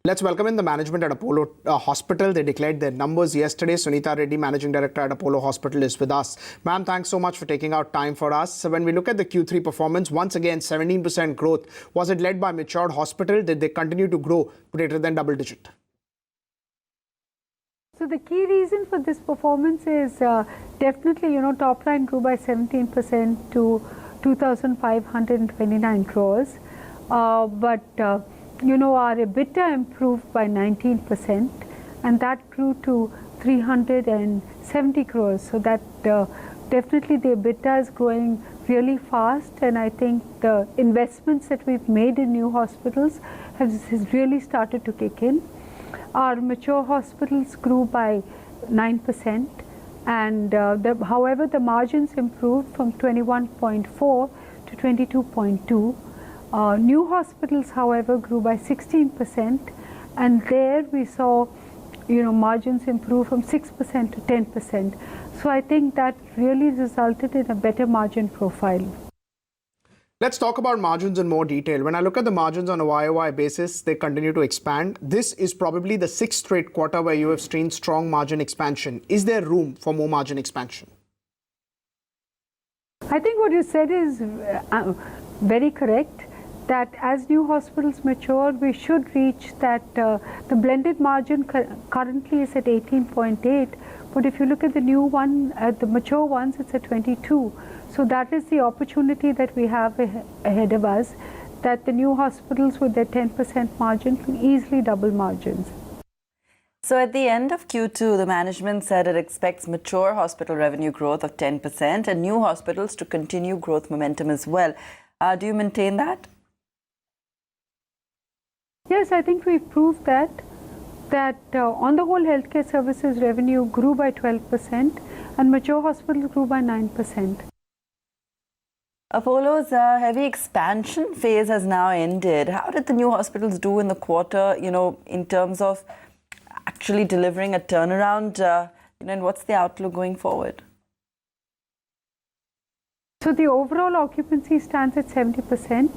Let's welcome in the management at Apollo Hospital. They declared their numbers yesterday. Suneeta Reddy, Managing Director at Apollo Hospital, is with us. Ma'am, thanks so much for taking out time for us. So when we look at the Q3 performance, once again, 17% growth. Was it led by matured hospital? Did they continue to grow greater than double digit? So the key reason for this performance is definitely, top line grew by 17% to 2,529 crores. Our EBITDA improved by 19%, and that grew to 370 crores. So that definitely the EBITDA is growing really fast, and I think the investments that we've made in new hospitals has really started to kick in. Our mature hospitals grew by 9%, and however the margins improved from 21.4 to 22.2. New hospitals, however, grew by 16%, and there we saw, margins improve from 6% to 10%. So I think that really resulted in a better margin profile. Let's talk about margins in more detail. When I look at the margins on a YOY basis, they continue to expand. This is probably the sixth straight quarter where you have seen strong margin expansion. Is there room for more margin expansion? I think what you said is very correct, that as new hospitals mature, we should reach that. The blended margin currently is at 18.8, but if you look at the new one, at the mature ones, it's at 22. So that is the opportunity that we have ahead of us, that the new hospitals with their 10% margin can easily double margins. So at the end of Q2, the management said it expects mature hospital revenue growth of 10% and new hospitals to continue growth momentum as well. Do you maintain that? Yes, I think we've proved that on the whole, healthcare services revenue grew by 12% and mature hospitals grew by 9%. Apollo's heavy expansion phase has now ended. How did the new hospitals do in the quarter, in terms of actually delivering a turnaround, and what's the outlook going forward? So the overall occupancy stands at 70%.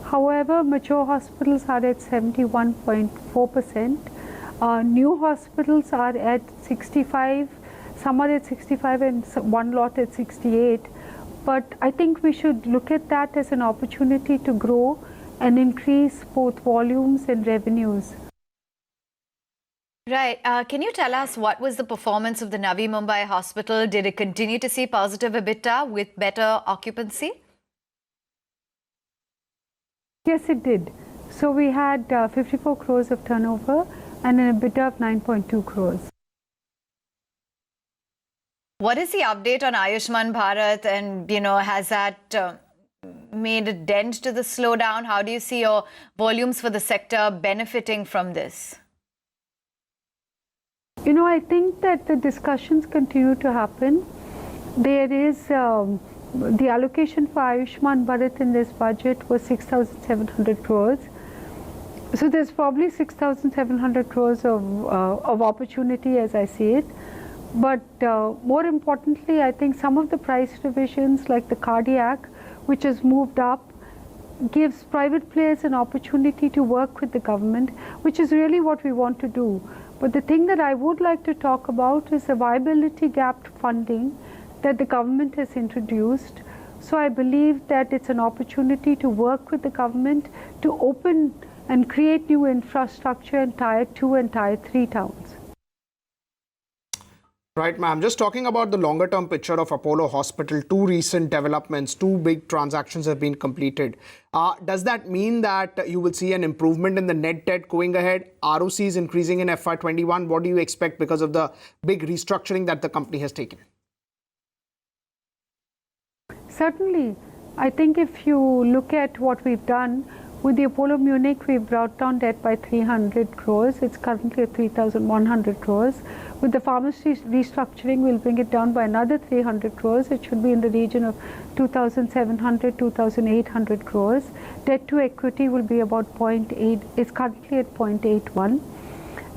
However, mature hospitals are at 71.4%. New hospitals are at 65, some are at 65 and one lot at 68. But I think we should look at that as an opportunity to grow and increase both volumes and revenues. Right. Can you tell us what was the performance of the Navi Mumbai hospital? Did it continue to see positive EBITDA with better occupancy? Yes, it did. So we had 54 crores of turnover and an EBITDA of 9.2 crores. What is the update on Ayushman Bharat, and has that made a dent to the slowdown? How do you see your volumes for the sector benefiting from this? I think that the discussions continue to happen. There is the allocation for Ayushman Bharat in this budget was 6,700 crores. So there's probably 6,700 crores of opportunity as I see it. But more importantly, I think some of the price revisions like the cardiac, which has moved up, gives private players an opportunity to work with the government, which is really what we want to do. But the thing that I would like to talk about is the viability gap funding that the government has introduced. So I believe that it's an opportunity to work with the government to open and create new infrastructure in Tier 2 and Tier 3 towns. Right, ma'am. Just talking about the longer term picture of Apollo Hospital, two recent developments, two big transactions have been completed. Does that mean that you will see an improvement in the net debt going ahead? ROC is increasing in FY21. What do you expect because of the big restructuring that the company has taken? Certainly. I think if you look at what we've done, with the Apollo Munich, we've brought down debt by 300 crores. It's currently at 3,100 crores. With the pharmacy restructuring, we'll bring it down by another 300 crores. It should be in the region of 2,700, 2,800 crores. Debt to equity will be about 0.8. It's currently at 0.81.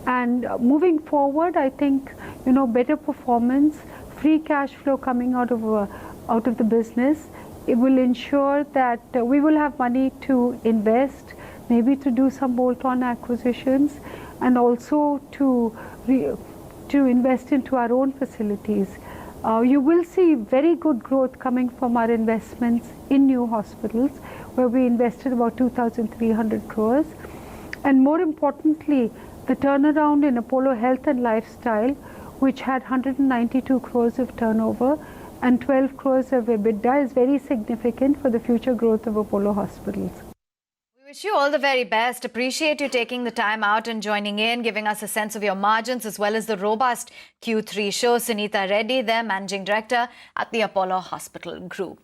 And moving forward, I think, better performance, free cash flow coming out of the business, it will ensure that we will have money to invest, maybe to do some bolt-on acquisitions, and also to invest into our own facilities. You will see very good growth coming from our investments in new hospitals, where we invested about 2,300 crores. And more importantly, the turnaround in Apollo Health and Lifestyle, which had 192 crores of turnover and 12 crores of EBITDA, is very significant for the future growth of Apollo Hospitals. We wish you all the very best. Appreciate you taking the time out and joining in, giving us a sense of your margins as well as the robust Q3 show. Suneeta Reddy, their Managing Director at the Apollo Hospital Group.